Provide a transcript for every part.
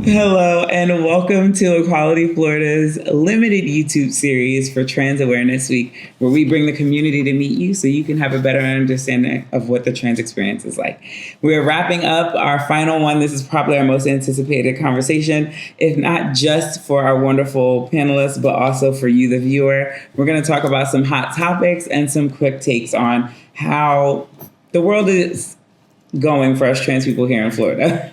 Hello and welcome to Equality Florida's limited YouTube series for Trans Awareness Week, where we bring the community to meet you so you can have a better understanding of what the trans experience is like. We're wrapping up our final one. This is probably our most anticipated conversation, if not just for our wonderful panelists, but also for you, the viewer. We're going to talk about some hot topics and some quick takes on how the world is going for us trans people here in Florida.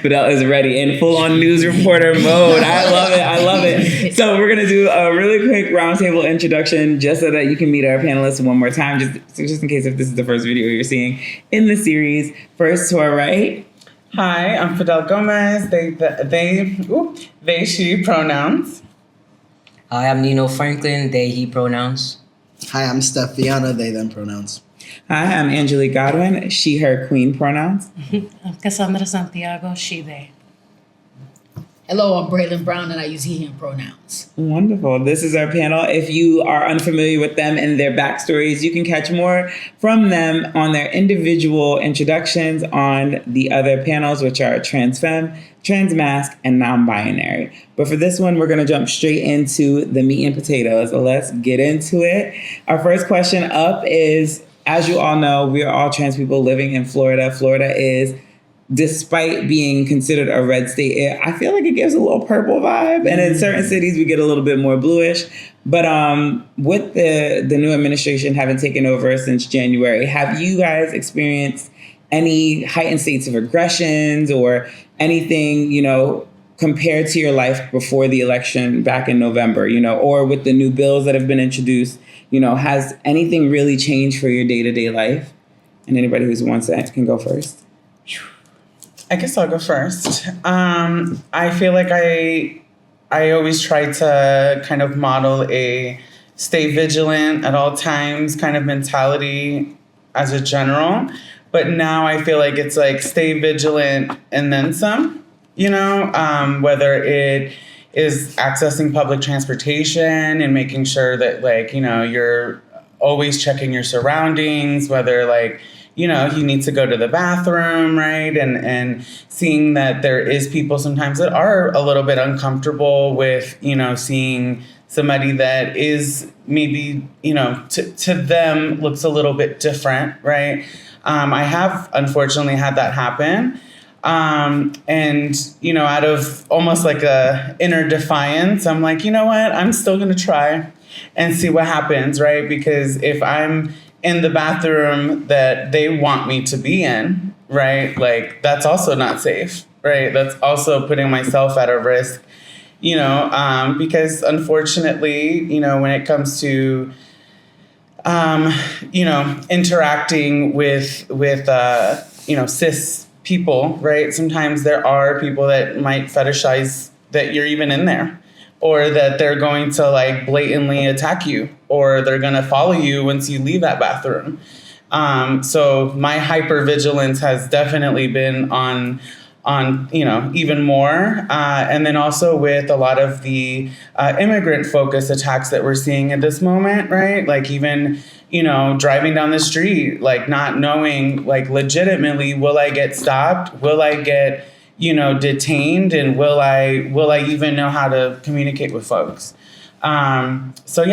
Fidel is ready in full-on news reporter mode. I love it. So we're going to do a really quick roundtable introduction just so that you can meet our panelists one more time, just in case if this is the first video you're seeing in the series. First, to our right. Hi, I'm Fidel Gomez. They, she pronouns. Hi, I'm Nino Franklin. They, he pronouns. Hi, I'm Stxph Viana. They, them pronouns. Hi, I'm Angelique Godwin. She, her, queen pronouns. I'm Kassanndra Santiago. She, they. Hello, I'm Brayland Brown, and I use he, him pronouns. Wonderful. This is our panel. If you are unfamiliar with them and their backstories, you can catch more from them on their individual introductions on the other panels, which are Trans Femme, Trans Mask, and Non-Binary. But for this one, we're going to jump straight into the meat and potatoes. So let's get into it. Our first question up is, as you all know, we are all trans people living in Florida. Florida is, despite being considered a red state, I feel like it gives a little purple vibe. And in certain cities, we get a little bit more bluish. But with the new administration having taken over since January, have you guys experienced any heightened states of aggressions or anything, compared to your life before the election back in November, or with the new bills that have been introduced? Has anything really changed for your day-to-day life? And anybody who wants that can go first. I guess I'll go first. I feel like I always try to kind of model a stay vigilant at all times kind of mentality as a general. But now I feel like it's like stay vigilant and then some, whether it is accessing public transportation and making sure that you're always checking your surroundings, whether you need to go to the bathroom, right? And seeing that there is people sometimes that are a little bit uncomfortable with, seeing somebody that is maybe, to them looks a little bit different, right? I have unfortunately had that happen. Out of almost like a inner defiance, I'm like, you know what? I'm still going to try and see what happens, right? Because if I'm in the bathroom that they want me to be in, right? That's also not safe, right? That's also putting myself at a risk, because unfortunately, when it comes to, interacting with cis people, right? Sometimes there are people that might fetishize that you're even in there, or that they're going to blatantly attack you, or they're going to follow you once you leave that bathroom. So my hypervigilance has definitely been on even more. And then also with a lot of the immigrant focused attacks that we're seeing at this moment, right? Even, driving down the street, not knowing, legitimately, will I get stopped? Will I get, detained? And will I even know how to communicate with folks? So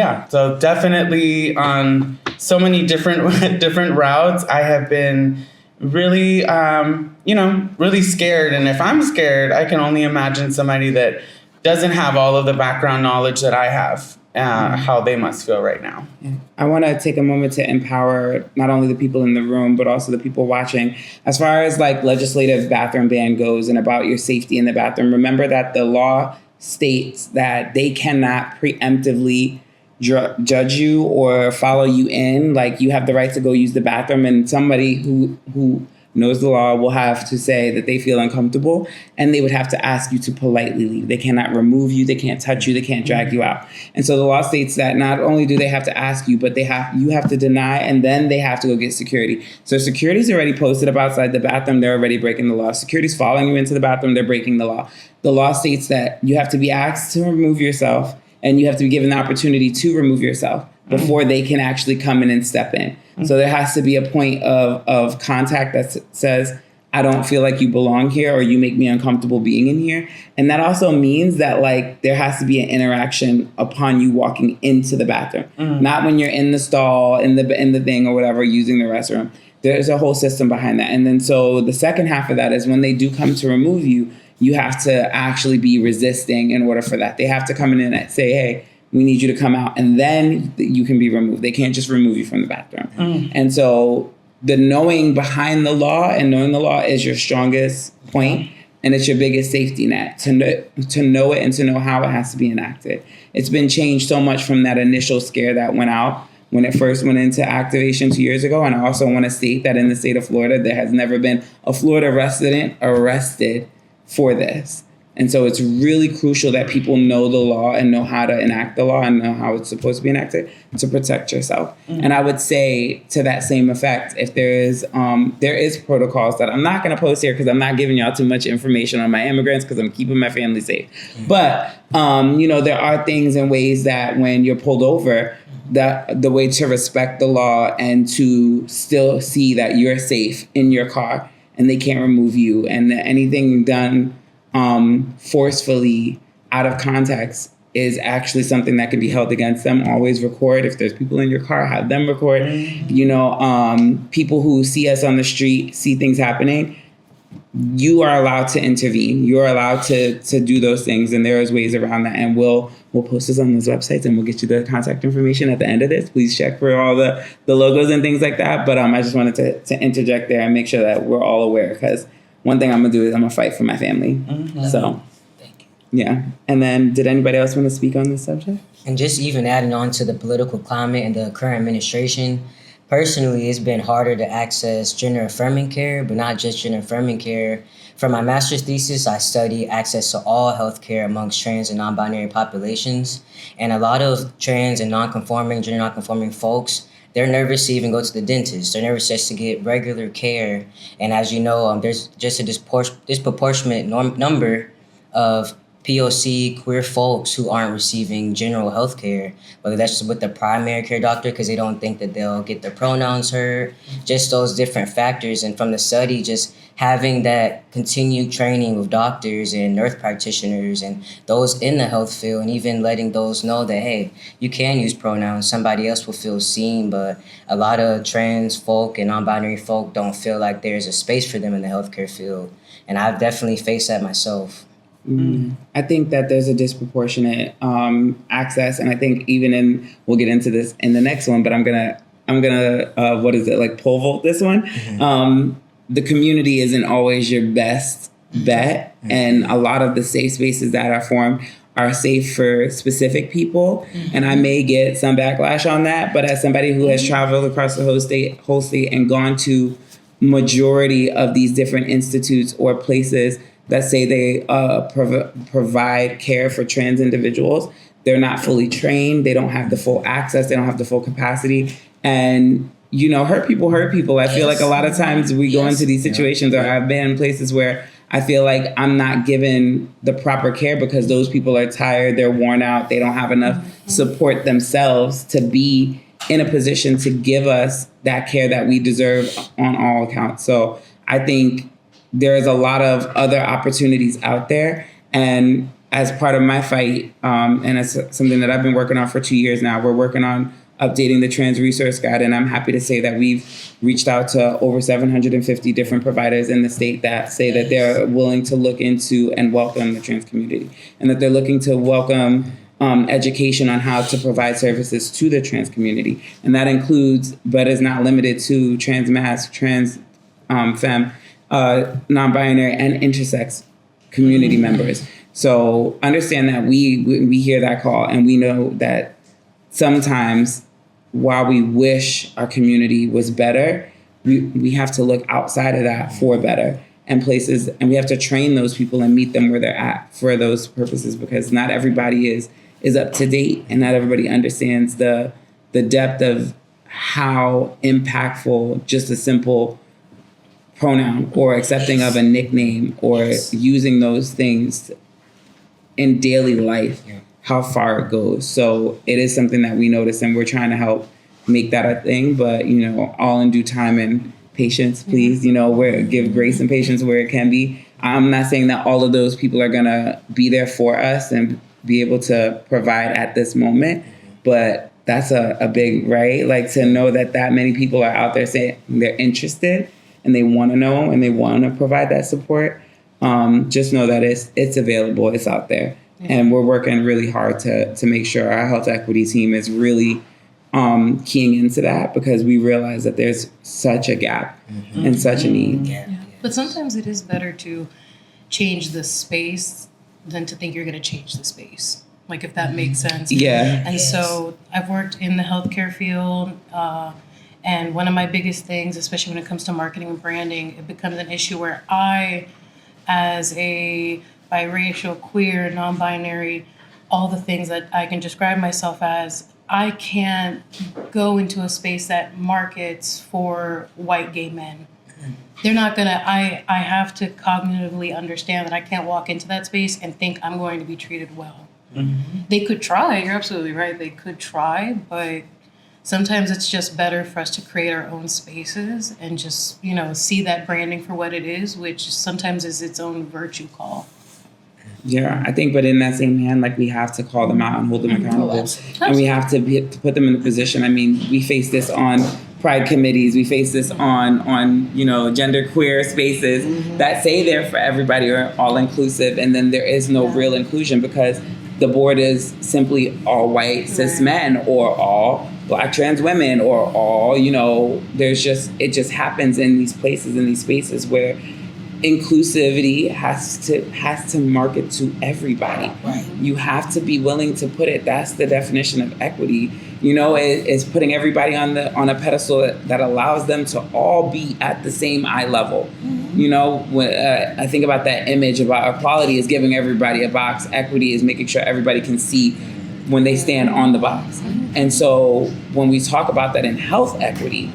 definitely on so many different routes, I have been really, really scared. And if I'm scared, I can only imagine somebody that doesn't have all of the background knowledge that I have, how they must feel right now. Yeah. I want to take a moment to empower not only the people in the room, but also the people watching. As far as legislative bathroom ban goes and about your safety in the bathroom, remember that the law states that they cannot preemptively judge you or follow you in. You have the right to go use the bathroom, and somebody who knows the law will have to say that they feel uncomfortable, and they would have to ask you to politely leave. They cannot remove you, they can't touch you, they can't drag you out. And so the law states that not only do they have to ask you, but you have to deny, and then they have to go get security. So security's already posted up outside the bathroom, they're already breaking the law. Security's following you into the bathroom, they're breaking the law. The law states that you have to be asked to remove yourself, and you have to be given the opportunity to remove yourself before they can actually come in and step in. So there has to be a point of contact that says, I don't feel like you belong here, or you make me uncomfortable being in here. And that also means that like there has to be an interaction upon you walking into the bathroom, not when you're in the stall, in the thing or whatever, using the restroom. There's a whole system behind that. And then so the second half of that is when they do come to remove you, you have to actually be resisting in order for that. They have to come in and say, hey, we need you to come out, and then you can be removed. They can't just remove you from the bathroom. And so the knowing behind the law and knowing the law is your strongest point, and it's your biggest safety net to know it and to know how it has to be enacted. It's been changed so much from that initial scare that went out when it first went into activation 2 years ago. And I also want to state that in the state of Florida, there has never been a Florida resident arrested for this. And so it's really crucial that people know the law and know how to enact the law and know how it's supposed to be enacted to protect yourself. And I would say to that same effect, if there is protocols that I'm not going to post here because I'm not giving y'all too much information on my immigrants because I'm keeping my family safe. But, there are things and ways that when you're pulled over, that the way to respect the law and to still see that you're safe in your car and they can't remove you, and that anything done forcefully out of context is actually something that can be held against them. Always record. If there's people in your car, have them record. People who see us on the street, see things happening, you are allowed to intervene. You're allowed to do those things, and there is ways around that. And we'll post this on those websites, and we'll get you the contact information at the end of this. Please check for all the logos and things like that. But I just wanted to interject there and make sure that we're all aware, because one thing I'm going to do is I'm going to fight for my family. So, thank you. Yeah. And then did anybody else want to speak on this subject? And just even adding on to the political climate and the current administration, personally, it's been harder to access gender-affirming care, but not just gender-affirming care. For my master's thesis, I studied access to all healthcare amongst trans and non-binary populations. And a lot of trans and non-conforming, gender non-conforming folks, they're nervous to even go to the dentist. They're nervous just to get regular care. And as you know, there's just a disproportionate number of POC queer folks who aren't receiving general health care, whether that's with the primary care doctor because they don't think that they'll get their pronouns heard, just those different factors. And from the study, just having that continued training with doctors and nurse practitioners and those in the health field, and even letting those know that, hey, you can use pronouns, somebody else will feel seen. But a lot of trans folk and non-binary folk don't feel like there's a space for them in the healthcare field. And I've definitely faced that myself. I think that there's a disproportionate access, and I think we'll get into this in the next one, but I'm gonna pole vault this one. The community isn't always your best bet, and a lot of the safe spaces that are formed are safe for specific people, and I may get some backlash on that, but as somebody who has traveled across the whole state and gone to majority of these different institutes or places that say they provide care for trans individuals, they're not fully trained. They don't have the full access. They don't have the full capacity. And, hurt people. I feel like a lot of times we go into these situations, or I've been in places where I feel like I'm not given the proper care because those people are tired. They're worn out. They don't have enough support themselves to be in a position to give us that care that we deserve on all accounts. So I think there is a lot of other opportunities out there. And as part of my fight, and it's something that I've been working on for 2 years now, we're working on updating the Trans Resource Guide. And I'm happy to say that we've reached out to over 750 different providers in the state that say that they're willing to look into and welcome the trans community, and that they're looking to welcome education on how to provide services to the trans community. And that includes, but is not limited to, trans mass, trans femme, non-binary, and intersex community members. So understand that we hear that call, and we know that sometimes while we wish our community was better, we have to look outside of that for better and places, and we have to train those people and meet them where they're at for those purposes, because not everybody is up to date, and not everybody understands the depth of how impactful just a simple pronoun or accepting of a nickname or using those things in daily life, how far it goes. So it is something that we notice, and we're trying to help make that a thing, but all in due time and patience, please, you know, where give grace and patience where it can be. I'm not saying that all of those people are going to be there for us and be able to provide at this moment, but that's a big, right? Like to know that many people are out there saying they're interested and they want to know and they want to provide that support. Just know that it's available, it's out there. And we're working really hard to make sure our health equity team is really keying into that, because we realize that there's such a gap and such a need. Yeah. But sometimes it is better to change the space than to think you're going to change the space. Like, if that makes sense. Yeah. And so I've worked in the healthcare field, and one of my biggest things, especially when it comes to marketing and branding, it becomes an issue where I, as a biracial, queer, non-binary, all the things that I can describe myself as, I can't go into a space that markets for white gay men. They're not gonna, I have to cognitively understand that I can't walk into that space and think I'm going to be treated well. They could try, you're absolutely right, they could try, but sometimes it's just better for us to create our own spaces and just, you know, see that branding for what it is, which sometimes is its own virtue call. Yeah, I think, but in that same hand, like, we have to call them out and hold them accountable. And we have to put them in the position. I mean, we face this on pride committees. We face this on you know, gender queer spaces that say they're for everybody or all inclusive. And then there is no real inclusion because the board is simply all white cis men or all Black trans women or all, you know, it just happens in these places, in these spaces where inclusivity has to market to everybody. Right. You have to be willing to put it. That's the definition of equity. You know, it's putting everybody on a pedestal that allows them to all be at the same eye level. You know, when I think about that image about equality is giving everybody a box. Equity is making sure everybody can see when they stand on the box. And so when we talk about that in health equity,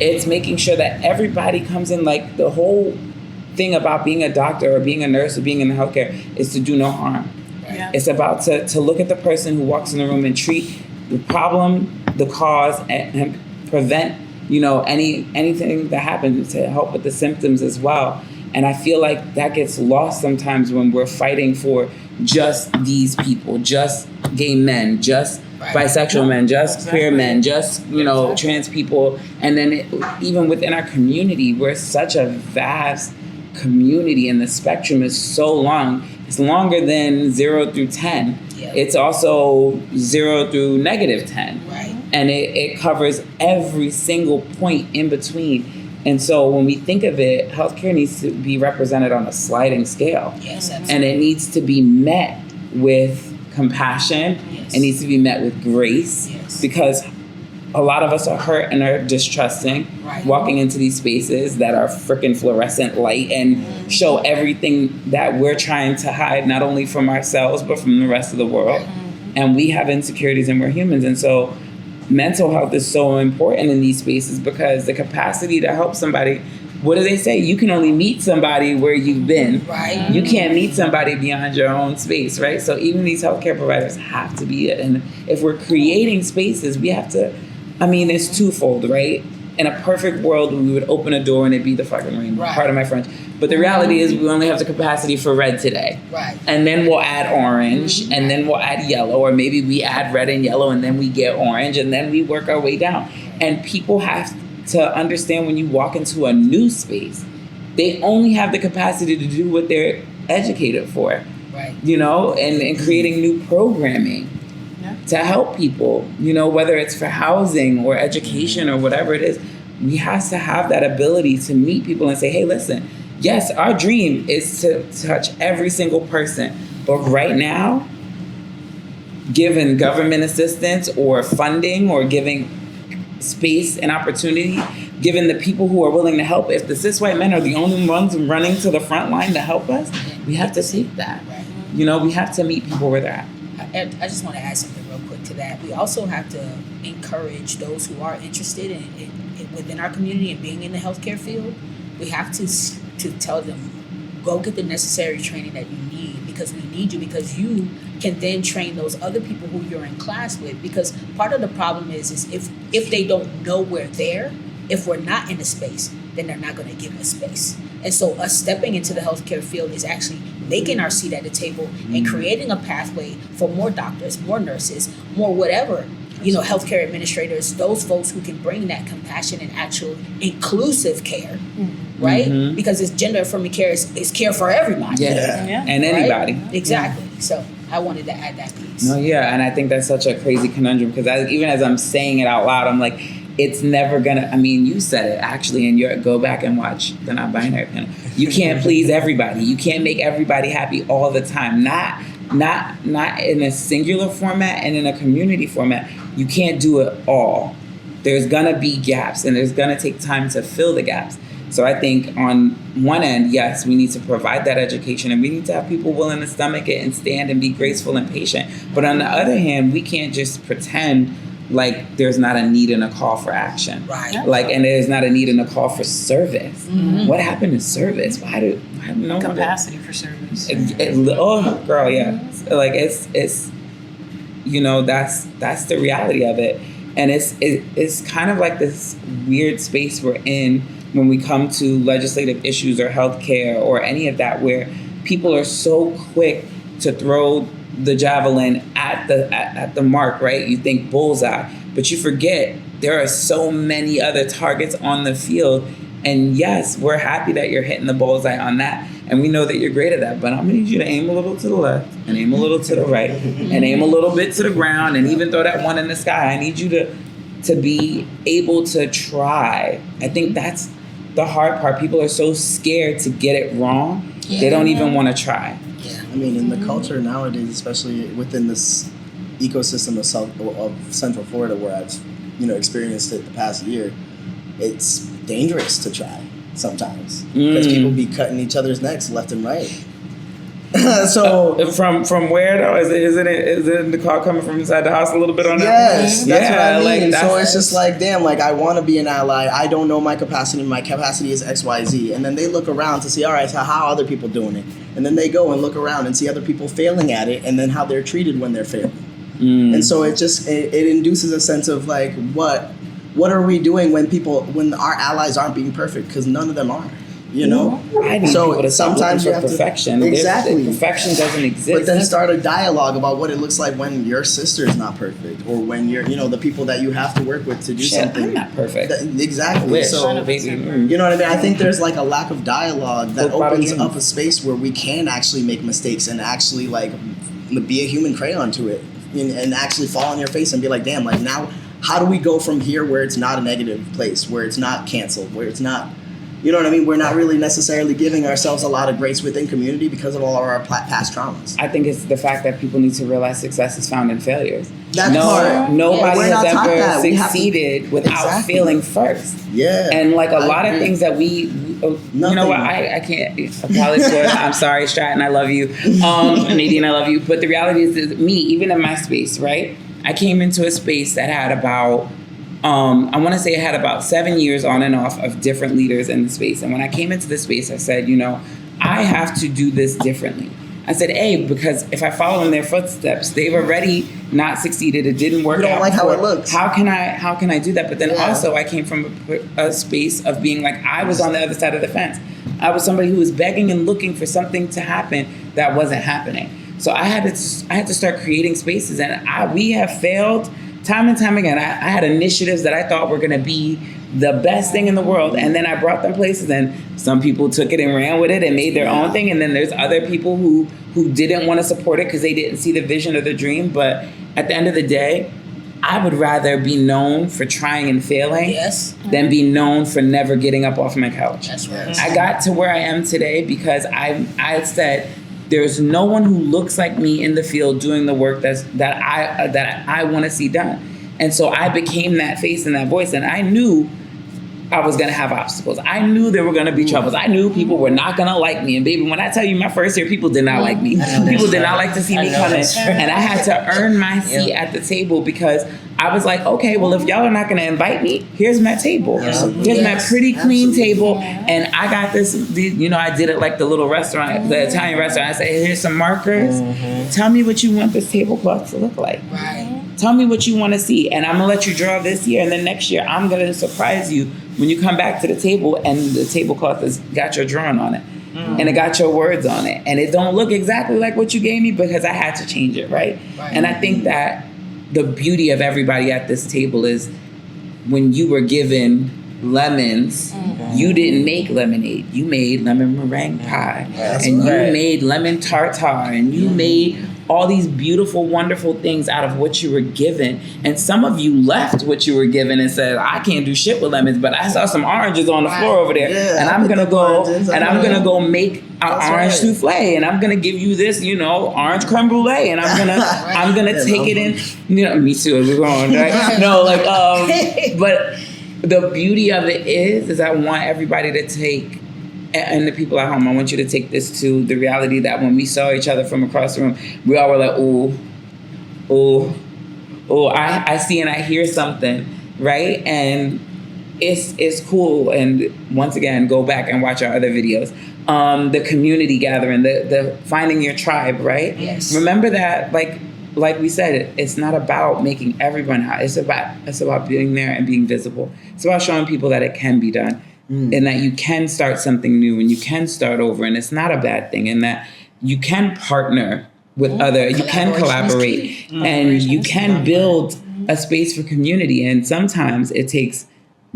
it's making sure that everybody comes in. Like, the whole thing about being a doctor or being a nurse or being in the healthcare is to do no harm. Yeah. It's about to look at the person who walks in the room and treat the problem, the cause, and prevent, you know, anything that happens, to help with the symptoms as well. And I feel like that gets lost sometimes when we're fighting for just these people, just gay men, just bisexual men, just queer men, just, you know, trans people. And then even within our community, we're such a vast community and the spectrum is so long. It's longer than 0 through 10. Yeah. It's also 0 through -10. Right. And it covers every single point in between. And so when we think of it, healthcare needs to be represented on a sliding scale. Yes, absolutely. And it needs to be met with compassion. Yes. It needs to be met with grace. Yes. Because a lot of us are hurt and are distrusting, walking into these spaces that are freaking fluorescent light and show everything that we're trying to hide, not only from ourselves, but from the rest of the world. And we have insecurities and we're humans. And so mental health is so important in these spaces because the capacity to help somebody, what do they say? You can only meet somebody where you've been. Right. You can't meet somebody beyond your own space, right? So even these healthcare providers have to be it. And if we're creating spaces, we have to, I mean, it's twofold, right? In a perfect world, we would open a door and it'd be the fucking rainbow. Right. Pardon my French. But the reality is we only have the capacity for red today. Right. And then we'll add orange, and then we'll add yellow, or maybe we add red and yellow, and then we get orange, and then we work our way down. And people have to understand when you walk into a new space, they only have the capacity to do what they're educated for. Right. You know, and creating new programming to help people, you know, whether it's for housing or education or whatever it is. We have to have that ability to meet people and say, hey, listen, yes, our dream is to touch every single person. But right now, given government assistance or funding or giving space and opportunity, given the people who are willing to help, if the cis white men are the only ones running to the front line to help us, we have to take that. You know, we have to meet people where they're at. I just want to add something real quick to that. We also have to encourage those who are interested in within our community and being in the healthcare field. We have to tell them, go get the necessary training that you need, because we need you, because you can then train those other people who you're in class with. Because part of the problem is if they don't know we're there, if we're not in a space, then they're not going to give us space. And so us stepping into the healthcare field is actually making our seat at the table and creating a pathway for more doctors, more nurses, more whatever, healthcare administrators, those folks who can bring that compassion and actual inclusive care, right? Because it's gender affirming care is care for everybody. And anybody. Right? Exactly. So I wanted to add that piece. No, and I think that's such a crazy conundrum because even as I'm saying it out loud, I'm like, it's never gonna. I mean, you said it actually, and go back and watch the non-binary panel. You can't please everybody. You can't make everybody happy all the time. Not in a singular format and in a community format. You can't do it all. There's gonna be gaps, and there's gonna take time to fill the gaps. So I think on one end, yes, we need to provide that education, and we need to have people willing to stomach it and stand and be graceful and patient. But on the other hand, we can't just pretend like there's not a need and a call for action. Right. And there's not a need and a call for service. What happened to service? Why do no capacity for service? Oh, girl, yeah. Like it's that's the reality of it. And it's kind of like this weird space we're in when we come to legislative issues or healthcare or any of that, where people are so quick to throw the javelin at the mark, right? You think bullseye, but you forget there are so many other targets on the field. And yes, we're happy that you're hitting the bullseye on that. And we know that you're great at that, but I'm gonna need you to aim a little to the left and aim a little to the right and aim a little bit to the ground and even throw that one in the sky. I need you to be able to try. I think that's the hard part. People are so scared to get it wrong. They don't even want to try. I mean, in the culture nowadays, especially within this ecosystem of Central Florida, where I've experienced it the past year, it's dangerous to try sometimes because people be cutting each other's necks left and right. So from where though? Is it the call coming from inside the house a little bit on that? Yes, that's what I mean. Like, so it's just like, damn, like I want to be an ally. I don't know my capacity. My capacity is XYZ. And then they look around to see, all right, so how are other people doing it? And then they go and look around and see other people failing at it, and then how they're treated when they're failing. And so it induces a sense of like, what are we doing when our allies aren't being perfect? Because none of them are. I need people to sometimes you have perfection. Exactly. Perfection doesn't exist. But then start a dialogue about what it looks like when your sister is not perfect, or when you're, the people that you have to work with to do something. I'm not perfect. Exactly. So, baby. You know what I mean? I think there's like a lack of dialogue that opens up a space where we can actually make mistakes and actually like be a human crayon to it, and actually fall on your face and be like, damn, like now, how do we go from here where it's not a negative place, where it's not canceled, where it's not. You know what I mean? We're not really necessarily giving ourselves a lot of grace within community because of all of our past traumas. I think it's the fact that people need to realize success is found in failures. Nobody has ever succeeded without failing first. Yeah. And like a lot of things that we, you know what, I can't apologize. I'm sorry, Stratton, I love you. Nadine, I love you. But the reality is me, even in my space, right? I came into a space that had about I want to say it had about 7 years on and off of different leaders in the space. And when I came into the space, I said, I have to do this differently. I said, because if I follow in their footsteps, they've already not succeeded. It didn't work out. You don't like how it looks. How can I do that? But then also I came from a space of being like, I was on the other side of the fence. I was somebody who was begging and looking for something to happen that wasn't happening. So I had to start creating spaces, and we have failed time and time again. I had initiatives that I thought were going to be the best thing in the world, and then I brought them places, and some people took it and ran with it and made their own thing, and then there's other people who didn't want to support it because they didn't see the vision or the dream. But at the end of the day, I would rather be known for trying and failing than be known for never getting up off my couch. That's right. I got to where I am today because I said, there's no one who looks like me in the field doing the work that I want to see done. And so I became that face and that voice, and I knew I was going to have obstacles. I knew there were going to be troubles. I knew people were not going to like me. And baby, when I tell you my first year, people did not like me. People did not like to see me coming. And I had to earn my seat at the table because I was like, okay, well, if y'all are not going to invite me, here's my table. Here's my pretty clean table. And I got this, I did it like the little restaurant, the Italian restaurant. I said, here's some markers. Tell me what you want this tablecloth to look like. Right. Tell me what you want to see. And I'm going to let you draw this year. And then next year, I'm going to surprise you when you come back to the table and the tablecloth has got your drawing on it and it got your words on it and it don't look exactly like what you gave me because I had to change it, right? And I think that the beauty of everybody at this table is when you were given lemons, you didn't make lemonade. You made lemon meringue pie. You made lemon tartare, and you made all these beautiful, wonderful things out of what you were given. And some of you left what you were given and said, I can't do shit with lemons, but I saw some oranges on the floor over there. And I'm gonna go make an orange souffle, and I'm gonna give you this, orange creme brulee, and I'm gonna take it in, me too, we're going, right? No, but the beauty of it is I want everybody to take, and the people at home, I want you to take this to the reality that when we saw each other from across the room, we all were like, I see and I hear something, right? And it's cool. And once again, go back and watch our other videos. The community gathering, the finding your tribe, right? Yes. Remember that, like we said, it's not about making everyone hot. It's about being there and being visible. It's about showing people that it can be done and that you can start something new and you can start over and it's not a bad thing and that you can partner with you can collaborate and you can build a space for community. And sometimes it takes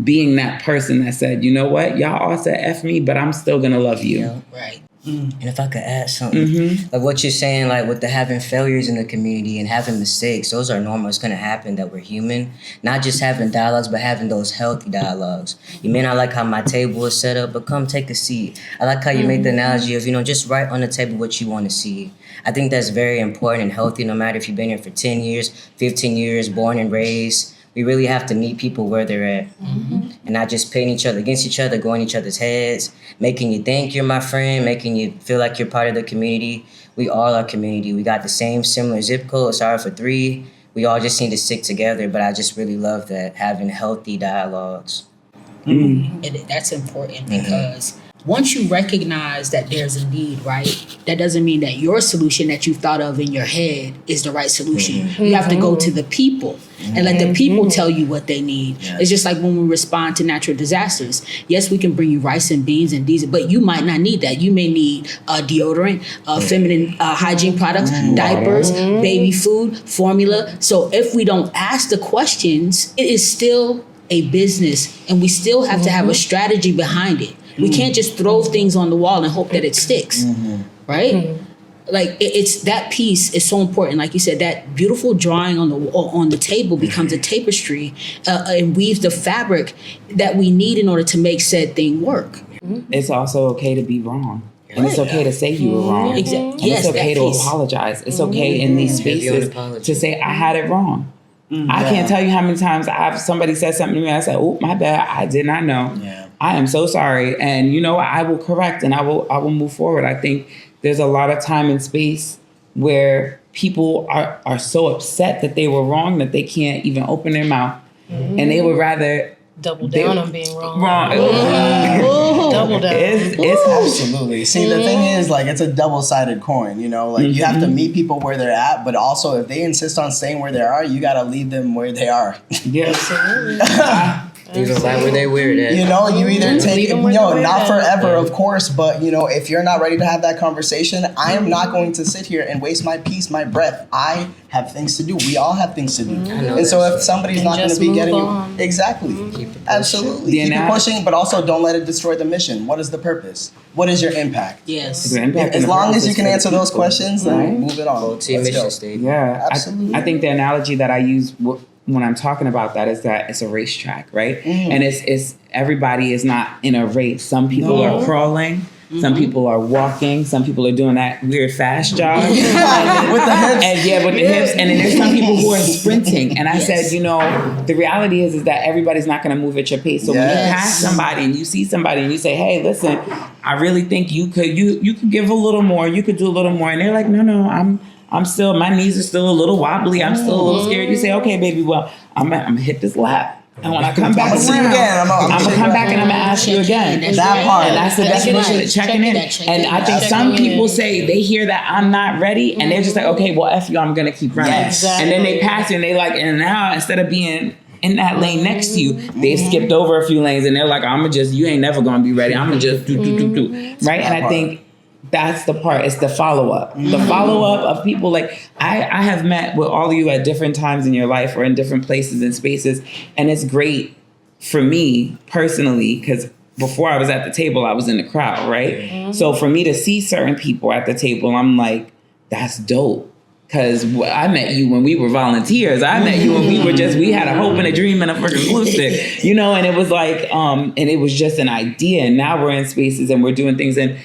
being that person that said, you know what, y'all all said F me, but I'm still gonna love you. Yeah, right. And if I could add something, like what you're saying, like with the having failures in the community and having mistakes, those are normal. It's going to happen, that we're human. Not just having dialogues, but having those healthy dialogues. You may not like how my table is set up, but come take a seat. I like how you make the analogy of, just write on the table what you want to see. I think that's very important and healthy, no matter if you've been here for 10 years, 15 years, born and raised. We really have to meet people where they're at and not just pitting each other against each other, going each other's heads, making you think you're my friend, making you feel like you're part of the community. We all are community. We got the same similar zip code. Sorry for 3. We all just need to stick together. But I just really love that, having healthy dialogues. And that's important because once you recognize that there's a need, right, that doesn't mean that your solution that you thought of in your head is the right solution. You have to go to the people and let the people tell you what they need. It's just like when we respond to natural disasters. Yes, we can bring you rice and beans and diesel, but you might not need that. You may need deodorant, feminine hygiene products, diapers, baby food, formula. So if we don't ask the questions, it is still a business and we still have to have a strategy behind it. We can't just throw things on the wall and hope that it sticks, right? Like it's that piece is so important. Like you said, that beautiful drawing on the table becomes a tapestry and weaves the fabric that we need in order to make said thing work. It's also okay to be wrong. And it's okay to say you were wrong. Exactly. And it's okay to apologize. It's okay in these spaces to say, I had it wrong. I can't tell you how many times somebody said something to me and I said, oh, my bad, I did not know. I am so sorry. And you know what? I will correct and I will move forward. I think there's a lot of time and space where people are so upset that they were wrong that they can't even open their mouth. And they would rather double down on being wrong. Double down. It's absolutely. See, the thing is, it's a double-sided coin, you have to meet people where they're at, but also if they insist on staying where they are, you got to leave them where they are. Leave them right where they're weird at. You either take it, not forever, of course, but, if you're not ready to have that conversation, I am not going to sit here and waste my peace, my breath. I have things to do. We all have things to do. And so if somebody's not going to be getting you... Exactly. Absolutely. Keep it pushing, but also don't let it destroy the mission. What is the purpose? What is your impact? Yes. As long as you can answer those questions, then move it on. Go to your mission statement. Yeah. Absolutely. I think the analogy that I use when I'm talking about that is that it's a racetrack, right? And it's everybody is not in a race. Some people are crawling. Some people are walking. Some people are doing that weird fast jog with the hips. With the hips. And then there's some people who are sprinting. And I said, the reality is that everybody's not going to move at your pace. So when you pass somebody and you see somebody and you say, hey, listen, I really think you could give a little more. You could do a little more. And they're like, no, I'm still, my knees are still a little wobbly. I'm still a little scared. You say, okay, baby, well, I'm going to hit this lap. And when I come back around, I'm going to come back and I'm going to ask you again. That part. And that's the definition of checking in. And I think some people say they hear that I'm not ready and they're just like, okay, well, F you, I'm going to keep running. And then they pass you and they and now instead of being in that lane next to you. They've skipped over a few lanes and they're like, you ain't never gonna be ready. I'm gonna just do. Right? And I think that's the part. It's the follow-up. The follow-up of people like, I have met with all of you at different times in your life or in different places and spaces. And it's great for me personally, because before I was at the table, I was in the crowd, right? So for me to see certain people at the table, I'm like, that's dope. Because I met you when we were volunteers. I met you when we had a hope and a dream and a freaking glue stick, and it was like, and it was just an idea. And now we're in spaces and we're doing things. And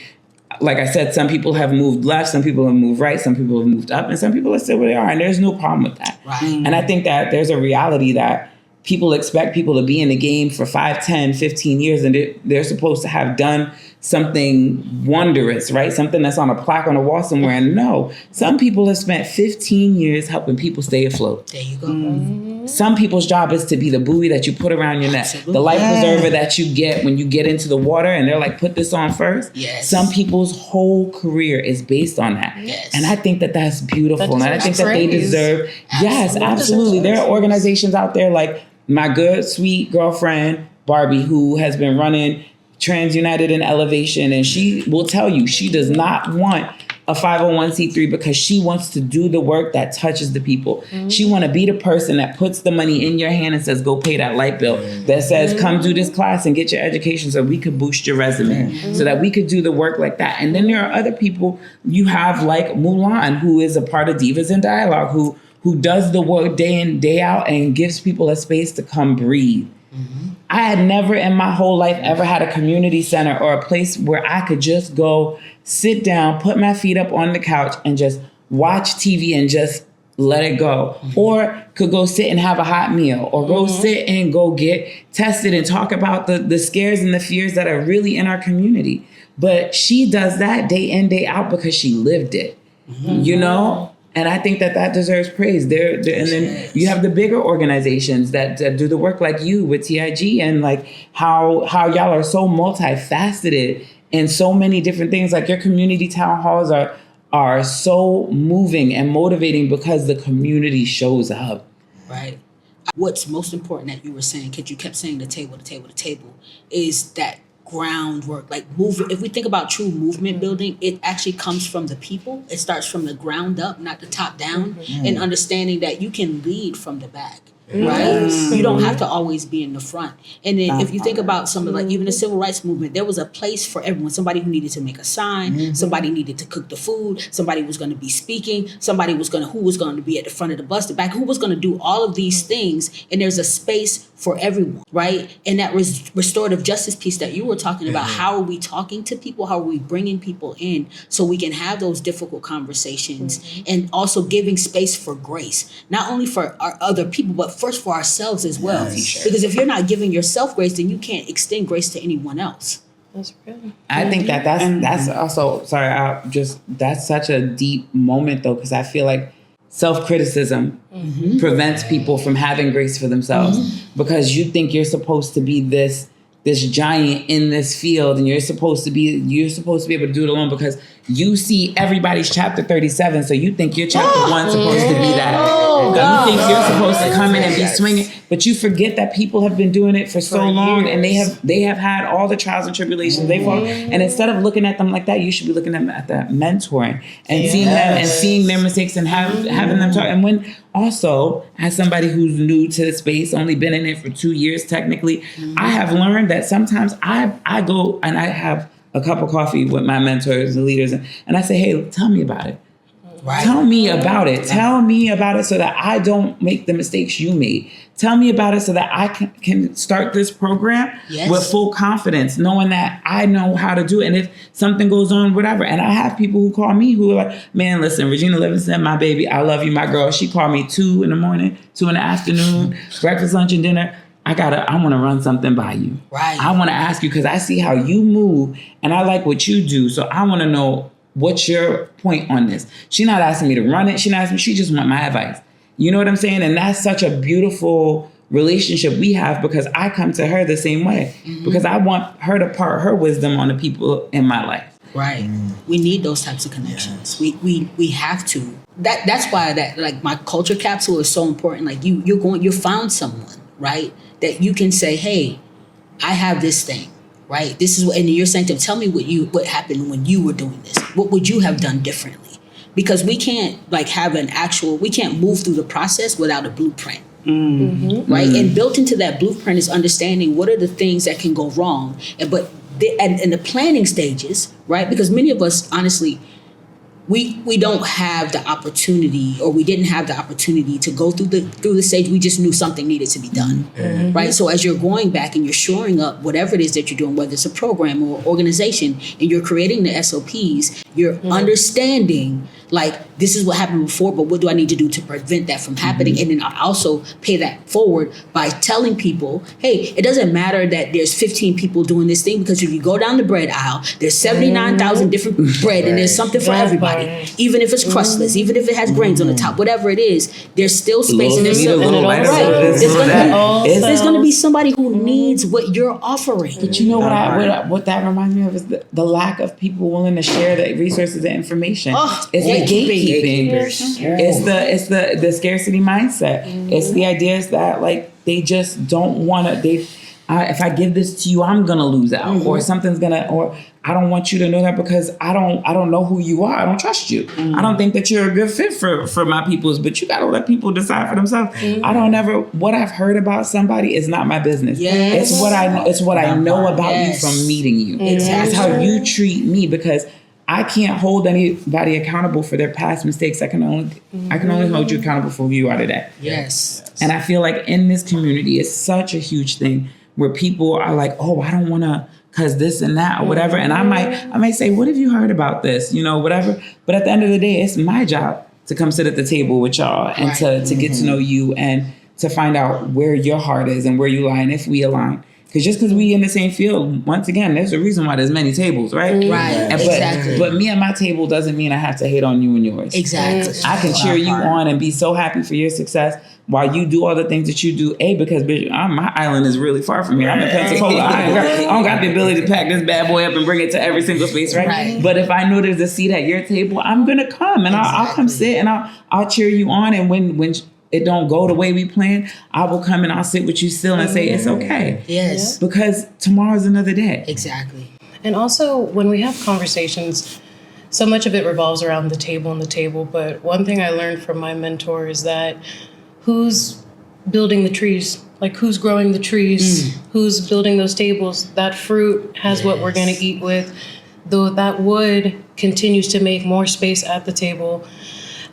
like I said, some people have moved left, some people have moved right, some people have moved up, and some people are still where they are. And there's no problem with that. Right. And I think that there's a reality that people expect people to be in the game for 5, 10, 15 years, and they're supposed to have done something wondrous, right? Something that's on a plaque on a wall somewhere. And no, some people have spent 15 years helping people stay afloat. There you go. Some people's job is to be the buoy that you put around your neck, Absolutely. the life preserver that you get when you get into the water, and they're like, put this on first. Yes. Some people's whole career is based on that. Yes. And I think that that's beautiful. And I think that they praise. deserve, yes, absolutely. There are organizations out there like my good, sweet girlfriend, Barbie, who has been running Trans United in Elevation. And she will tell you, she does not want a 501c3 because she wants to do the work that touches the people. She want to be the person that puts the money in your hand and says, go pay that light bill. That says, come do this class and get your education so we could boost your resume, so that we could do the work like that. And then there are other people you have like Mulan, who is a part of Divas in Dialogue, who does the work day in, day out and gives people a space to come breathe. I had never in my whole life ever had a community center or a place where I could just go sit down, put my feet up on the couch and just watch TV and just let it go. Or could go sit and have a hot meal, or go sit and go get tested and talk about the scares and the fears that are really in our community. But she does that day in, day out because she lived it, And I think that deserves praise. And then you have the bigger organizations that do the work like you with TIG, and like how y'all are so multifaceted in so many different things. Like your community town halls are so moving and motivating because the community shows up. Right. What's most important that you were saying, because you kept saying the table, is that groundwork, like movement. If we think about true movement building, it actually comes from the people. It starts from the ground up, not the top down, and understanding that you can lead from the back. Right? You don't have to always be in the front. And then if you think about some of like even the civil rights movement, there was a place for everyone. Somebody who needed to make a sign, somebody needed to cook the food, somebody was going to be speaking, somebody who was going to be at the front of the bus, the back, who was going to do all of these things. And there's a space for everyone, right? And that restorative justice piece that you were talking about, how are we talking to people? How are we bringing people in so we can have those difficult conversations, and also giving space for grace, not only for our other people, but first for ourselves as well. Because if you're not giving yourself grace, then you can't extend grace to anyone else. That's real. I think that's also, that's such a deep moment though, because I feel like self-criticism prevents people from having grace for themselves, because you think you're supposed to be this giant in this field, and you're supposed to be able to do it alone because you see everybody's chapter 37, so you think your chapter 1's supposed to be that. You think you're supposed to come in and be swinging, but you forget that people have been doing it for so long, and they have had all the trials and tribulations they've had. And instead of looking at them like that, you should be looking at that mentoring and seeing them and seeing their mistakes and having them talk. And when also, as somebody who's new to the space, only been in it for 2 years technically, I have learned that sometimes I go and I have a cup of coffee with my mentors and leaders, and I say, hey, tell me about it. Right. Tell me about it. Tell me about it so that I don't make the mistakes you made. Tell me about it so that I can start this program with full confidence, knowing that I know how to do it. And if something goes on, whatever. And I have people who call me who are like, man, listen, Regina Livingston, my baby, I love you, my girl. She called me 2 in the morning, 2 in the afternoon, breakfast, lunch, and dinner. I want to run something by you. Right. I want to ask you because I see how you move and I like what you do. So I want to know what's your point on this. She's not asking me to run it. She just want my advice. You know what I'm saying? And that's such a beautiful relationship we have because I come to her the same way because I want her to part her wisdom on the people in my life. Right. We need those types of connections. We have to. That's why that like my culture capsule is so important. Like you found someone, right? That you can say, hey, I have this thing, right? This is what, and you're saying to them, tell me what happened when you were doing this. What would you have done differently? Because we can't we can't move through the process without a blueprint. Right? And built into that blueprint is understanding what are the things that can go wrong. And the planning stages, right? Because many of us, honestly, we don't have the opportunity, or we didn't have the opportunity to go through the stage. We just knew something needed to be done, right? So as you're going back and you're shoring up whatever it is that you're doing, whether it's a program or organization, and you're creating the SOPs, you're understanding, like, this is what happened before, but what do I need to do to prevent that from happening? And then I also pay that forward by telling people, hey, it doesn't matter that there's 15 people doing this thing, because if you go down the bread aisle, there's 79,000 different bread, and there's something for everybody. Even if it's crustless, even if it has grains on the top, whatever it is, there's still space. And there's going to be somebody who needs what you're offering. But you know what that reminds me of is the lack of people willing to share the resources and information. It's the gatekeeping. It's the scarcity mindset. It's the idea is that, like, they just don't want to. If I give this to you, I'm gonna lose out, or something's gonna, or I don't want you to know that because I don't know who you are. I don't trust you. I don't think that you're a good fit for my peoples. But you gotta let people decide for themselves. What I've heard about somebody is not my business. Yes. It's what I know about you from meeting you. It's how you treat me, because I can't hold anybody accountable for their past mistakes. I can only hold you accountable for who you are today. Yes. And I feel like in this community, it's such a huge thing where people are like, oh, I don't want to, cause this and that or whatever. And I might say, what have you heard about this? You know, whatever. But at the end of the day, it's my job to come sit at the table with y'all and to get to know you and to find out where your heart is and where you lie and if we align. Because just because we in the same field, once again, there's a reason why there's many tables, right? Right, exactly. But me and my table doesn't mean I have to hate on you and yours. Exactly. I can cheer you on and be so happy for your success while you do all the things that you do. Because bitch, my island is really far from here. I'm in Pensacola. I don't got the ability to pack this bad boy up and bring it to every single space, right? But if I know there's a seat at your table, I'm gonna come and I'll come sit and I'll cheer you on. And when it don't go the way we plan, I will come and I'll sit with you still and say it's okay. Yes. Because tomorrow's another day. Exactly. And also, when we have conversations, so much of it revolves around the table. But one thing I learned from my mentor is that who's building the trees? Like, who's growing the trees? Who's building those tables? That fruit has what we're going to eat with. Though that wood continues to make more space at the table.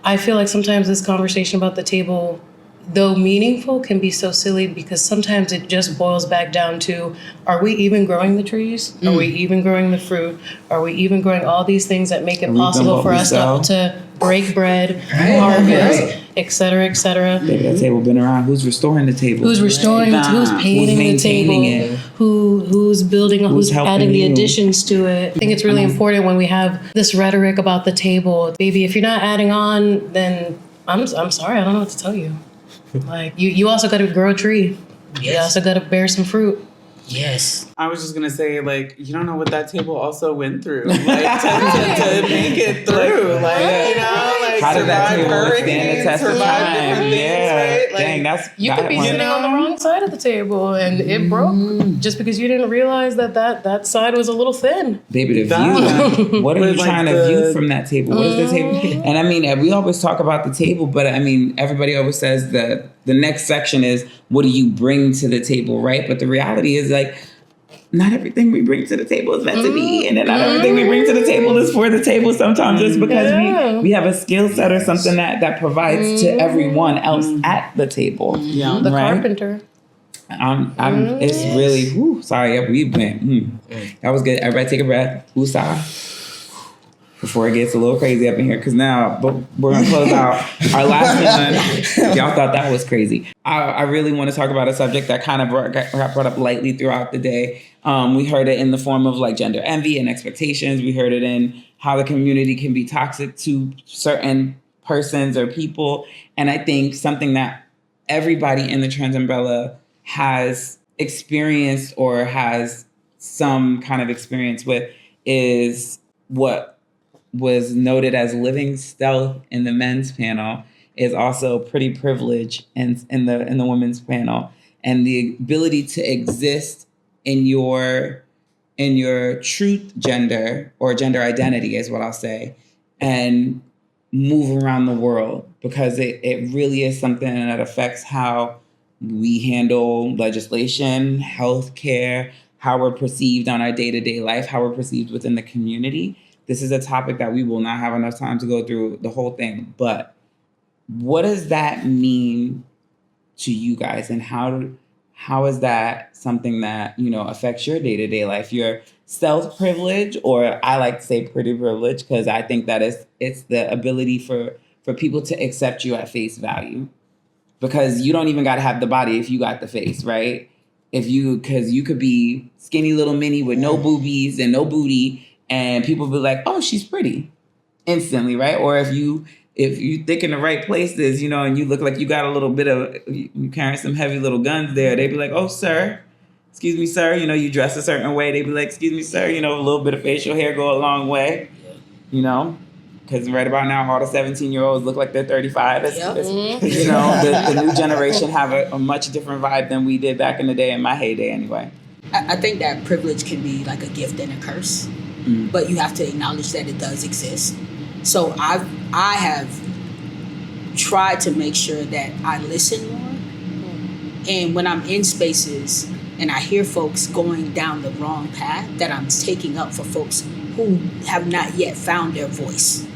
I feel like sometimes this conversation about the table, though meaningful, can be so silly because sometimes it just boils back down to, are we even growing the trees? Are we even growing the fruit? Are we even growing all these things that make it possible for us to break bread, harvest, et cetera, et cetera? Maybe that table been around. Who's restoring the table? Who's restoring it? Who's painting the table? Who's building? Who's adding the additions to it? I think it's really important when we have this rhetoric about the table. Baby, if you're not adding on, then I'm sorry, I don't know what to tell you. Like, you also got to grow a tree. Yes. You also got to bear some fruit. Yes. I was just going to say, like, you don't know what that table also went through. Like, to make it through. Like, you know, like, how did that table stand the test of time? Right? Like, dang, you could be sitting on the wrong side of the table and it broke just because you didn't realize that side was a little thin. Baby, the view. What are you trying to view from that table? What is the table? And I mean, we always talk about the table, but I mean, everybody always says that the next section is, what do you bring to the table, right? But the reality is, like, not everything we bring to the table is meant to be. And then not everything we bring to the table is for the table. Sometimes it's because we have a skill set or something that provides to everyone else at the table. Yeah. The carpenter. It's really, sorry, we went. That was good. Everybody take a breath. Woosah. Before it gets a little crazy up in here, because now we're going to close out our last one. Y'all thought that was crazy. I really want to talk about a subject that kind of got brought up lightly throughout the day. We heard it in the form of, like, gender envy and expectations. We heard it in how the community can be toxic to certain persons or people. And I think something that everybody in the trans umbrella has experienced or has some kind of experience with is what was noted as living stealth in the men's panel is also pretty privileged in the women's panel. and the ability to exist in your truth gender or gender identity is what I'll say, and move around the world, because it really is something that affects how we handle legislation, healthcare, how we're perceived on our day-to-day life, how we're perceived within the community. This is a topic that we will not have enough time to go through the whole thing. But what does that mean to you guys, and how is that something that, you know, affects your day-to-day life? Your stealth privilege, or I like to say pretty privilege, because I think that it's the ability for people to accept you at face value. Because you don't even got to have the body if you got the face, right? Because you could be skinny little mini with no boobies and no booty, and people be like, oh, she's pretty instantly, right? Or if you think in the right places, you know, and you look like you got a little bit of, you carrying some heavy little guns there, they'd be like, oh, sir, excuse me, sir, you know, you dress a certain way. They'd be like, excuse me, sir, you know, a little bit of facial hair go a long way, you know? Because right about now, all the 17-year-olds look like they're 35. You know, the new generation have a much different vibe than we did back in the day, in my heyday anyway. I think that privilege can be like a gift and a curse, but you have to acknowledge that it does exist. So I have tried to make sure that I listen more, and when I'm in spaces and I hear folks going down the wrong path, that I'm taking up for folks who have not yet found their voice,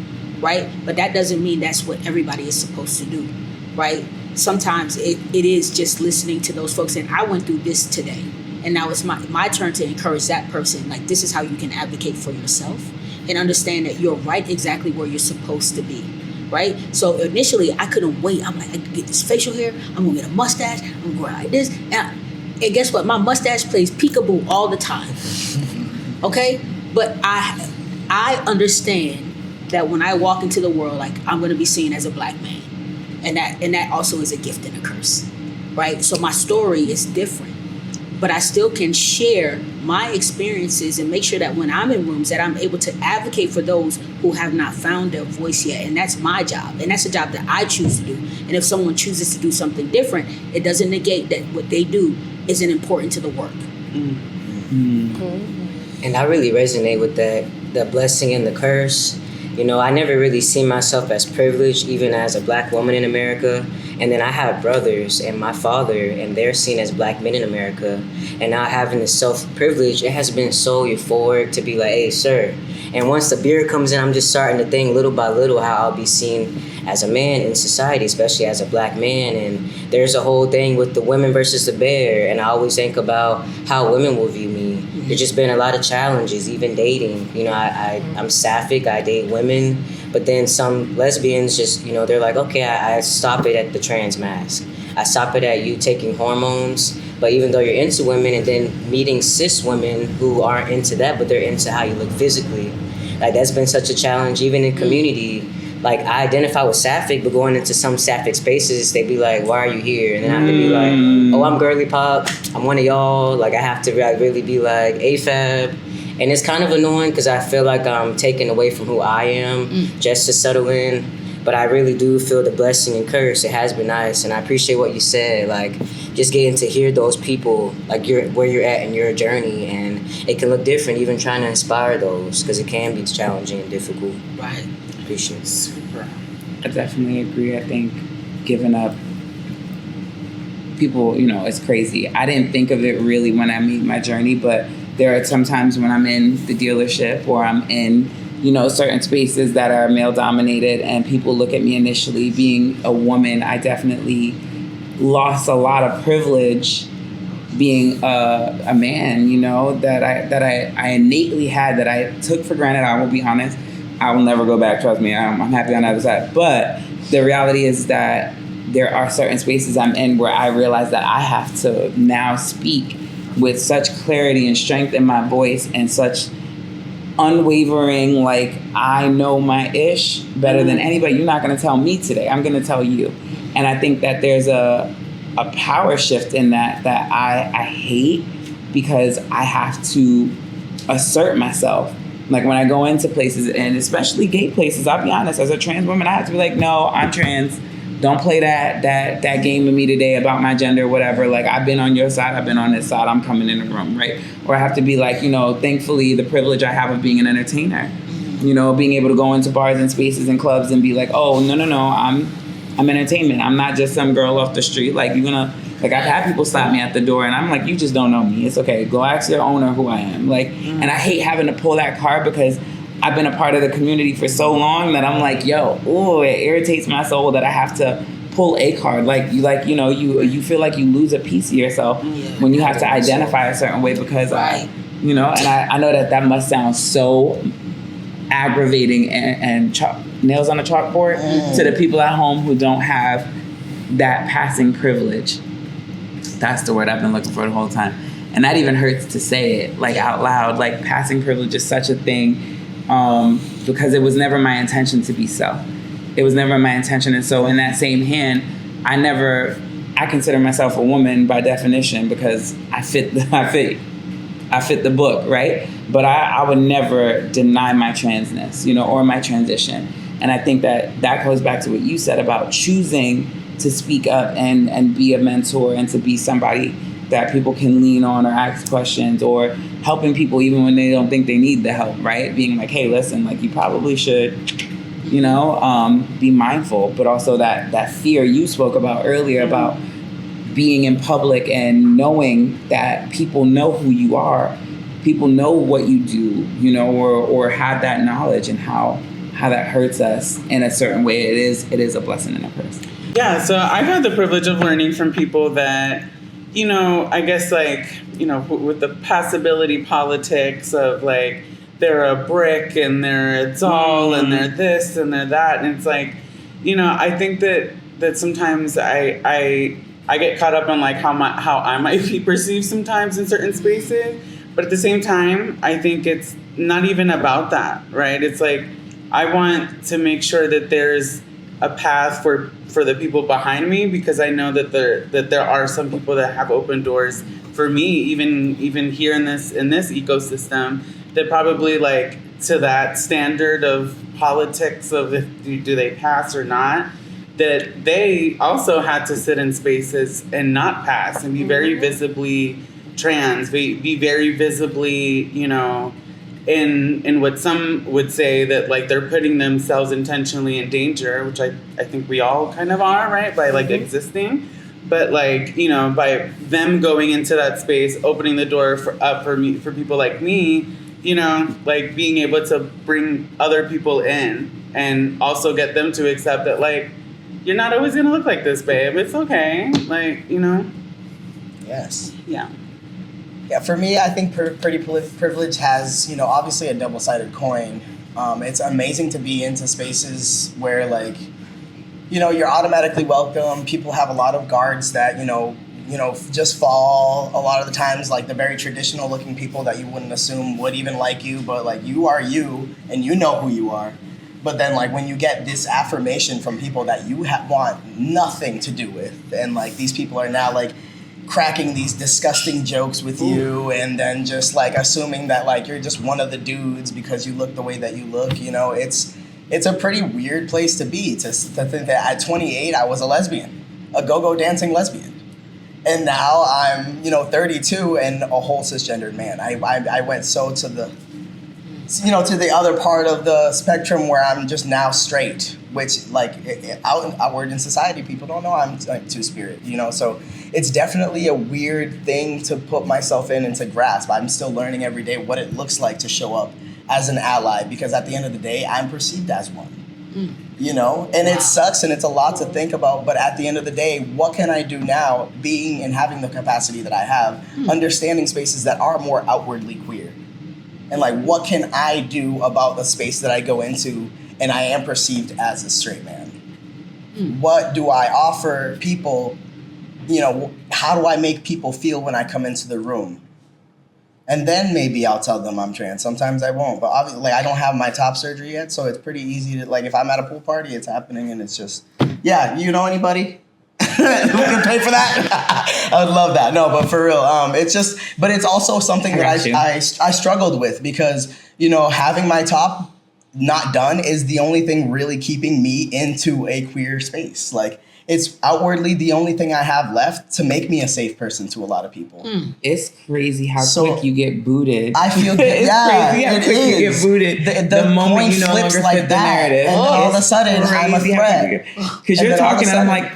right? But that doesn't mean that's what everybody is supposed to do, right? Sometimes it is just listening to those folks, and I went through this today, and now it's my turn to encourage that person, like, this is how you can advocate for yourself and understand that you're right exactly where you're supposed to be, right? So initially, I couldn't wait. I'm like, I can get this facial hair, I'm gonna get a mustache, I'm going like this, and guess what? My mustache plays peekaboo all the time, okay? But I understand that when I walk into the world, like, I'm gonna be seen as a black man, and that also is a gift and a curse, right? So my story is different, but I still can share my experiences and make sure that when I'm in rooms that I'm able to advocate for those who have not found their voice yet. And that's my job. And that's a job that I choose to do. And if someone chooses to do something different, it doesn't negate that what they do isn't important to the work. And I really resonate with that, the blessing and the curse. You know, I never really seen myself as privileged, even as a black woman in America. And then I have brothers and my father, and they're seen as black men in America. And now having this self-privilege, it has been so euphoric to be like, hey, sir. And once the beard comes in, I'm just starting to think little by little how I'll be seen as a man in society, especially as a black man. And there's a whole thing with the women versus the bear. And I always think about how women will view me. There's just been a lot of challenges, even dating. You know, I'm sapphic, I date women. But then some lesbians just, you know, they're like, okay, I stop it at the trans mask. I stop it at you taking hormones. But even though you're into women, and then meeting cis women who aren't into that, but they're into how you look physically. Like, that's been such a challenge, even in community. Like, I identify with sapphic, but going into some sapphic spaces, they be like, why are you here? And then I have to be like, oh, I'm girly pop. I'm one of y'all. Like, I have to really be like AFAB. And it's kind of annoying because I feel like I'm taken away from who I am just to settle in. But I really do feel the blessing and curse. It has been nice. And I appreciate what you said. Like, just getting to hear those people, like where you're at in your journey. And it can look different, even trying to inspire those, because it can be challenging and difficult. Right. Appreciate it. Super. I definitely agree. I think giving up people, you know, it's crazy. I didn't think of it really when I made my journey, but there are some times when I'm in the dealership or I'm in, you know, certain spaces that are male dominated and people look at me initially being a woman. I definitely lost a lot of privilege being a man, you know, that I innately had, that I took for granted. I will be honest. I will never go back, trust me. I'm happy on the other side. But the reality is that there are certain spaces I'm in where I realize that I have to now speak with such clarity and strength in my voice and such unwavering, like, I know my ish better than anybody. You're not going to tell me today. I'm going to tell you. And I think that there's a power shift in that I hate, because I have to assert myself. Like, when I go into places, and especially gay places, I'll be honest, as a trans woman, I have to be like, no, I'm trans. don't play that game with me today about my gender, whatever. Like, I've been on your side, I've been on this side, I'm coming in the room, right? Or I have to be like, thankfully the privilege I have of being an entertainer, being able to go into bars and spaces and clubs and be like, oh, no, I'm entertainment. I'm not just some girl off the street. Like, I've had people stop me at the door and I'm like, you just don't know me. It's okay. Go ask your owner who I am. Like, and I hate having to pull that card because I've been a part of the community for so long that I'm like, it irritates my soul that I have to pull a card. You feel like you lose a piece of yourself when you have to identify a certain way because, and I know that must sound so aggravating and nails on a chalkboard to the people at home who don't have that passing privilege. That's the word I've been looking for the whole time. And that even hurts to say it, like, out loud. Like, passing privilege is such a thing. Because it was never my intention to be so. It was never my intention. And so in that same hand, I consider myself a woman by definition because I fit the book, right? But I would never deny my transness, or my transition. And I think that goes back to what you said about choosing to speak up and be a mentor and to be somebody that people can lean on or ask questions, or helping people even when they don't think they need the help, right? Being like, hey, listen, like, you probably should, be mindful, but also that fear you spoke about earlier about being in public and knowing that people know who you are, people know what you do, or have that knowledge, and how that hurts us in a certain way. It is a blessing and a curse. Yeah, so I've had the privilege of learning from people that, I guess, with the passability politics of, like, they're a brick and they're a doll and they're this and they're that. And it's like, I think that sometimes I get caught up on, like, how I might be perceived sometimes in certain spaces. But at the same time, I think it's not even about that, right? It's like, I want to make sure that there's a path for the people behind me, because I know that there are some people that have opened doors for me, even here in this ecosystem, that probably, like, to that standard of politics of if do they pass or not, that they also had to sit in spaces and not pass and be very visibly trans, be very visibly, in what some would say that, like, they're putting themselves intentionally in danger, which I think we all kind of are, right, by, like, existing. But, like, by them going into that space, opening the door for people like me, like, being able to bring other people in and also get them to accept that, like, you're not always going to look like this, babe. It's okay. Like, Yes. Yeah. Yeah, for me, I think pretty privilege has, obviously a double-sided coin. It's amazing to be into spaces where, like, you're automatically welcome. People have a lot of guards that, just fall a lot of the times, like the very traditional looking people that you wouldn't assume would even like you, but, like, you are you and you know who you are. But then, like, when you get this affirmation from people that you want nothing to do with, and, like, these people are now, like, cracking these disgusting jokes with you, and then just, like, assuming that, like, you're just one of the dudes because you look the way that you look, it's a pretty weird place to be, to think that at 28 I was a lesbian, a go-go dancing lesbian. And now I'm, 32 and a whole cisgendered man. I went to the other part of the spectrum where I'm just now straight, which, like, outward in society, people don't know I'm, like, two-spirit, so it's definitely a weird thing to put myself in and to grasp. I'm still learning every day what it looks like to show up as an ally, because at the end of the day, I'm perceived as one. And it sucks and it's a lot to think about, but at the end of the day, what can I do now, being and having the capacity that I have, understanding spaces that are more outwardly queer? And, like, what can I do about the space that I go into and I am perceived as a straight man? What do I offer people? How do I make people feel when I come into the room? And then maybe I'll tell them I'm trans. Sometimes I won't. But obviously, like, I don't have my top surgery yet, so it's pretty easy to, like, if I'm at a pool party, it's happening, and it's just, yeah, you know anybody? Who can pay for that? I would love that. No, but for real, but it's also something that I struggled with, because, having my top not done is the only thing really keeping me into a queer space. Like, it's outwardly the only thing I have left to make me a safe person to a lot of people. It's crazy how quick you get booted. I feel it's crazy how quick you get booted. The moment you no flips longer like fit the that, narrative. and all of a sudden I'm a threat. Because you're talking, and I'm like,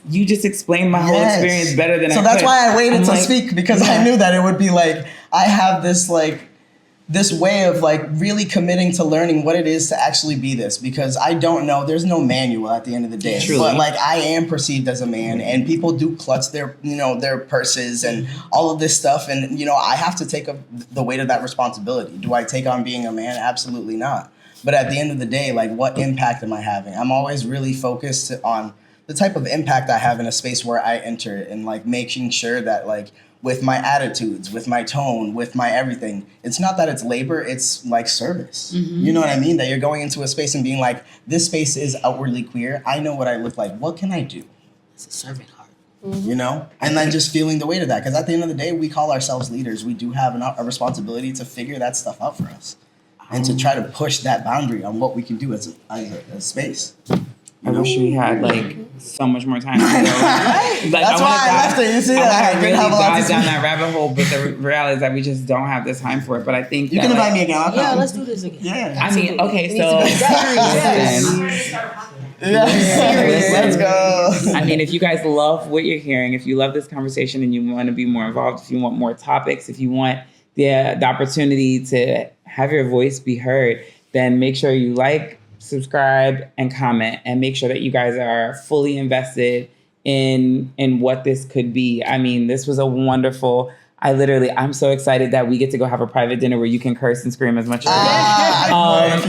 you just explained my whole experience better than I could. So that's why I waited to speak, because I knew that it would be like, I have this this way of like really committing to learning what it is to actually be this, because I don't know, there's no manual at the end of the day. Truly. But like, I am perceived as a man, and people do clutch their, their purses and all of this stuff. And, I have to take the weight of that responsibility. Do I take on being a man? Absolutely not. But at the end of the day, like, what impact am I having? I'm always really focused on the type of impact I have in a space where I enter, and like making sure that like, with my attitudes, with my tone, with my everything, it's not that it's labor, it's like service. You know what I mean? That you're going into a space and being like, this space is outwardly queer. I know what I look like. What can I do? It's a servant heart. And then just feeling the weight of that. Because at the end of the day, we call ourselves leaders. We do have a responsibility to figure that stuff out for us. And to try to push that boundary on what we can do as a space. I wish we had like so much more time. That's why I left it. You see that? I really dive down that rabbit hole, but the reality is that we just don't have the time for it. But I think you can invite me again. I'll come. Let's do this again. Yeah. I mean, okay, so Let's go. I mean, if you guys love what you're hearing, if you love this conversation and you want to be more involved, if you want more topics, if you want the opportunity to have your voice be heard, then make sure you subscribe, and comment, and make sure that you guys are fully invested in what this could be. I mean, this was a wonderful. I'm so excited that we get to go have a private dinner where you can curse and scream as much as you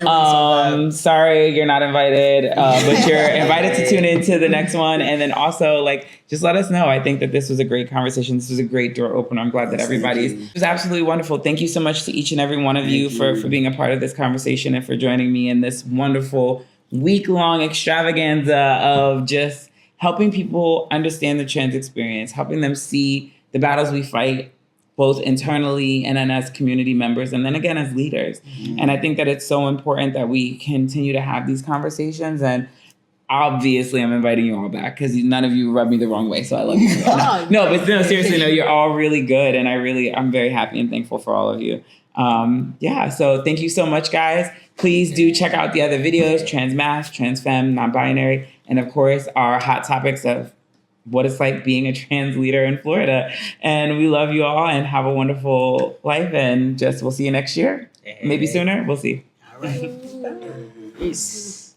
want. Sorry, you're not invited, but you're invited to tune into the next one. And then also, just let us know. I think that this was a great conversation. This was a great door opener. I'm glad that it was absolutely wonderful. Thank you so much to each and every one of you for being a part of this conversation and for joining me in this wonderful week-long extravaganza of just helping people understand the trans experience, helping them see the battles we fight, both internally and then as community members, and then again as leaders. And I think that it's so important that we continue to have these conversations. And obviously I'm inviting you all back because none of you rub me the wrong way, so I love you. Seriously, you're all really good, and I'm very happy and thankful for all of you. So thank you so much, guys. Please do check out the other videos, trans math, trans femme, non-binary, and of course our hot topics of what it's like being a trans leader in Florida. And we love you all, and have a wonderful life, and we'll see you next year. Maybe sooner. We'll see. All right. Peace.